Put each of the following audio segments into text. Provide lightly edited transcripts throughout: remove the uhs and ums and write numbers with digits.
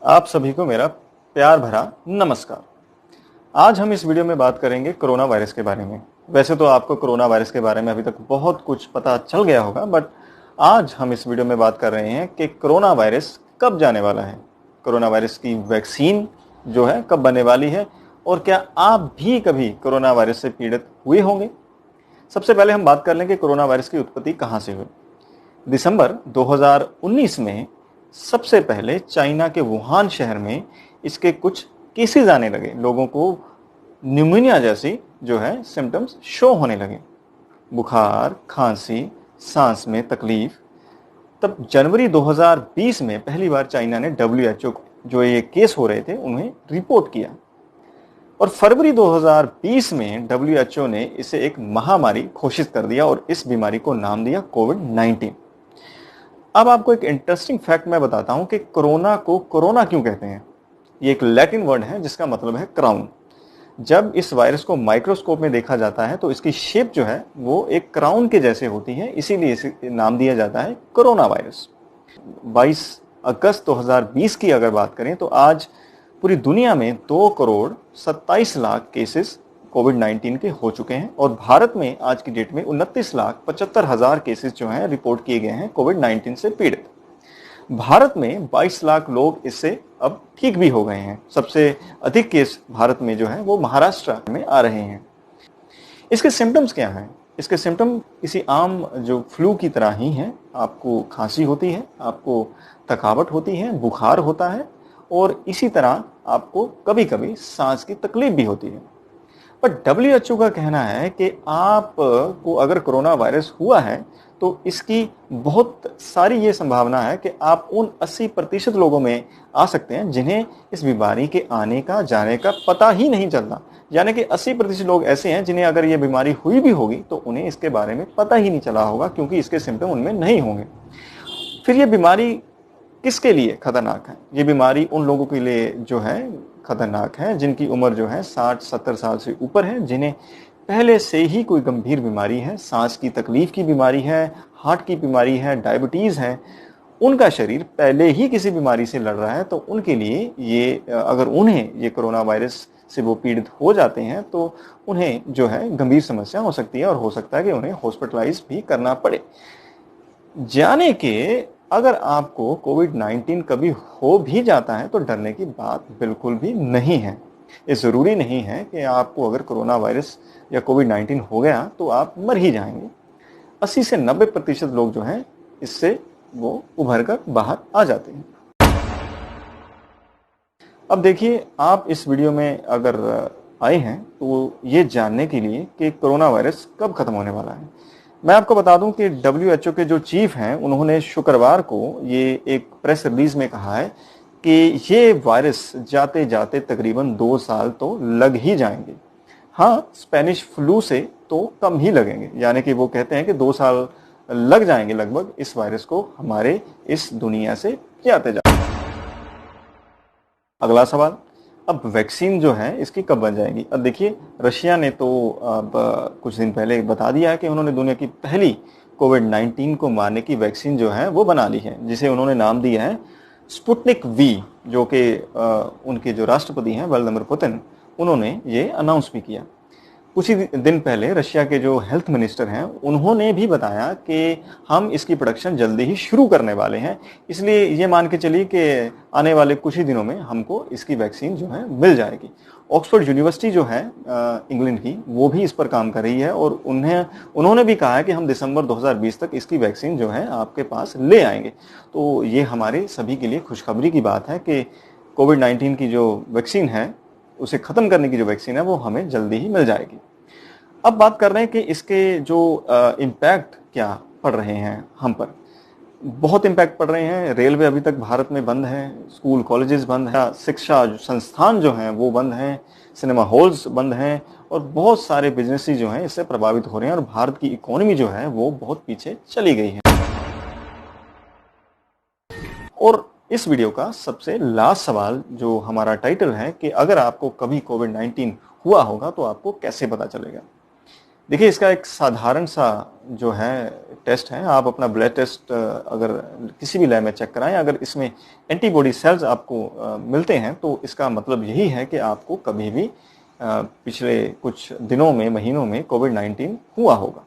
आप सभी को मेरा प्यार भरा नमस्कार। आज हम इस वीडियो में बात करेंगे कोरोना वायरस के बारे में। वैसे तो आपको कोरोना वायरस के बारे में अभी तक बहुत कुछ पता चल गया होगा, बट आज हम इस वीडियो में बात कर रहे हैं कि कोरोना वायरस कब जाने वाला है, कोरोना वायरस की वैक्सीन जो है कब बनने वाली है, और क्या आप भी कभी कोरोना वायरस से पीड़ित हुए होंगे। सबसे पहले हम बात कर लें कि कोरोना वायरस की उत्पत्ति कहाँ से हुई। दिसंबर 2019 में सबसे पहले चाइना के वुहान शहर में इसके कुछ केसेस आने लगे। लोगों को न्यूमोनिया जैसी जो है सिम्टम्स शो होने लगे, बुखार, खांसी, सांस में तकलीफ। तब जनवरी 2020 में पहली बार चाइना ने WHO को जो ये केस हो रहे थे उन्हें रिपोर्ट किया, और फरवरी 2020 में WHO ने इसे एक महामारी घोषित कर दिया और इस बीमारी को नाम दिया कोविड-19। अब आपको एक इंटरेस्टिंग फैक्ट मैं बताता हूं कि कोरोना को कोरोना क्यों कहते हैं। ये एक लैटिन वर्ड है जिसका मतलब है क्राउन। जब इस वायरस को माइक्रोस्कोप में देखा जाता है तो इसकी शेप जो है वो एक क्राउन के जैसे होती है, इसीलिए इसे नाम दिया जाता है कोरोना वायरस। 22 अगस्त 2020 की अगर बात करें तो आज पूरी दुनिया में 2,27,00,000 केसेस कोविड-19 के हो चुके हैं, और भारत में आज की डेट में 29,75,000 केसेस जो हैं रिपोर्ट किए गए हैं कोविड-19 से पीड़ित। भारत में 22 लाख लोग इससे अब ठीक भी हो गए हैं। सबसे अधिक केस भारत में जो है वो महाराष्ट्र में आ रहे हैं। इसके सिम्टम्स क्या हैं? इसके सिम्टम किसी आम जो फ्लू की तरह ही हैं। आपको खांसी होती है, आपको थकावट होती है, बुखार होता है, और इसी तरह आपको कभी कभी सांस की तकलीफ भी होती है। पर WHO का कहना है कि आप को अगर कोरोना वायरस हुआ है तो इसकी बहुत सारी ये संभावना है कि आप उन 80% लोगों में आ सकते हैं जिन्हें इस बीमारी के आने का जाने का पता ही नहीं चलता। यानी कि 80% लोग ऐसे हैं जिन्हें अगर ये बीमारी हुई भी होगी तो उन्हें इसके बारे में पता ही नहीं चला होगा, क्योंकि इसके सिम्टम उनमें नहीं होंगे। फिर ये बीमारी किसके लिए खतरनाक है? ये बीमारी उन लोगों के लिए जो है खतरनाक है जिनकी उम्र जो है 60-70 साल से ऊपर है, जिन्हें पहले से ही कोई गंभीर बीमारी है, सांस की तकलीफ की बीमारी है, हार्ट की बीमारी है, डायबिटीज़ है। उनका शरीर पहले ही किसी बीमारी से लड़ रहा है, तो उनके लिए ये अगर उन्हें ये कोरोना वायरस से वो पीड़ित हो जाते हैं तो उन्हें जो है गंभीर समस्या हो सकती है, और हो सकता है कि उन्हें हॉस्पिटलाइज भी करना पड़े। जाने के अगर आपको कोविड-19 कभी हो भी जाता है तो डरने की बात बिल्कुल भी नहीं है। ये ज़रूरी नहीं है कि आपको अगर कोरोना वायरस या कोविड-19 हो गया तो आप मर ही जाएंगे। 80 से 90% लोग जो हैं इससे वो उभर कर बाहर आ जाते हैं। अब देखिए, आप इस वीडियो में अगर आए हैं तो ये जानने के लिए कि कोरोना वायरस कब खत्म होने वाला है। मैं आपको बता दूं कि WHO के जो चीफ हैं उन्होंने शुक्रवार को ये एक प्रेस रिलीज में कहा है कि ये वायरस जाते जाते तकरीबन 2 साल तो लग ही जाएंगे। हाँ, स्पेनिश फ्लू से तो कम ही लगेंगे, यानी कि वो कहते हैं कि 2 साल लग जाएंगे लगभग इस वायरस को हमारे इस दुनिया से जाते जाते। अगला सवाल, अब वैक्सीन जो है इसकी कब बन जाएगी? अब देखिए, रशिया ने तो अब कुछ दिन पहले बता दिया है कि उन्होंने दुनिया की पहली कोविड-19 को मारने की वैक्सीन जो है वो बना ली है, जिसे उन्होंने नाम दिया है स्पुतनिक वी, जो कि उनके जो राष्ट्रपति हैं व्लादिमीर पुतिन, उन्होंने ये अनाउंस भी किया। कुछ ही दिन पहले रशिया के जो हेल्थ मिनिस्टर हैं उन्होंने भी बताया कि हम इसकी प्रोडक्शन जल्दी ही शुरू करने वाले हैं, इसलिए ये मान के चलिए कि आने वाले कुछ ही दिनों में हमको इसकी वैक्सीन जो है मिल जाएगी। ऑक्सफोर्ड यूनिवर्सिटी जो है इंग्लैंड की, वो भी इस पर काम कर रही है, और उन्होंने भी कहा है कि हम दिसंबर 2020 तक इसकी वैक्सीन जो है आपके पास ले आएंगे। तो ये हमारे सभी के लिए खुशखबरी की बात है कि कोविड-19 की जो वैक्सीन है, उसे ख़त्म करने की जो वैक्सीन है वो हमें जल्दी ही मिल जाएगी। अब बात कर रहे हैं कि इसके जो इम्पैक्ट क्या पड़ रहे हैं हम पर। बहुत इम्पैक्ट पड़ रहे हैं। रेलवे अभी तक भारत में बंद है, स्कूल कॉलेजेस बंद है, शिक्षा संस्थान जो हैं वो बंद हैं, सिनेमा हॉल्स बंद हैं, और बहुत सारे बिजनेसेस जो हैं इससे प्रभावित हो रहे हैं, और भारत की इकोनॉमी जो है वो बहुत पीछे चली गई है। और इस वीडियो का सबसे लास्ट सवाल जो हमारा टाइटल है कि अगर आपको कभी कोविड-19 हुआ होगा तो आपको कैसे पता चलेगा। देखिए, इसका एक साधारण सा जो है टेस्ट है, आप अपना ब्लड टेस्ट अगर किसी भी लैब में चेक कराएं, अगर इसमें एंटीबॉडी सेल्स आपको मिलते हैं तो इसका मतलब यही है कि आपको कभी भी पिछले कुछ दिनों में, महीनों में कोविड-19 हुआ होगा।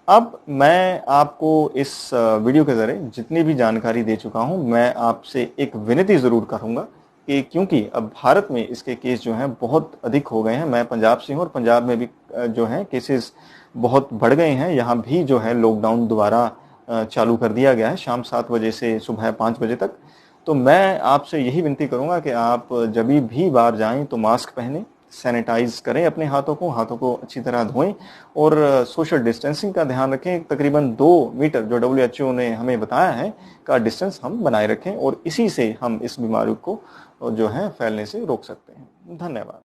अब मैं आपको इस वीडियो के ज़रिए जितनी भी जानकारी दे चुका हूं, मैं आपसे एक विनती ज़रूर करूंगा कि क्योंकि अब भारत में इसके केस जो हैं बहुत अधिक हो गए हैं। मैं पंजाब से हूं और पंजाब में भी जो है केसेस बहुत बढ़ गए हैं। यहाँ भी जो है लॉकडाउन दोबारा चालू कर दिया गया है, शाम 7 बजे से सुबह 5 बजे तक। तो मैं आपसे यही विनती करूंगा कि आप जब भी बाहर जाएं तो मास्क पहनें, सैनिटाइज करें अपने हाथों को अच्छी तरह धोएं और सोशल डिस्टेंसिंग का ध्यान रखें। तकरीबन 2 मीटर जो WHO ने हमें बताया है का डिस्टेंस हम बनाए रखें और इसी से हम इस बीमारी को जो है फैलने से रोक सकते हैं। धन्यवाद।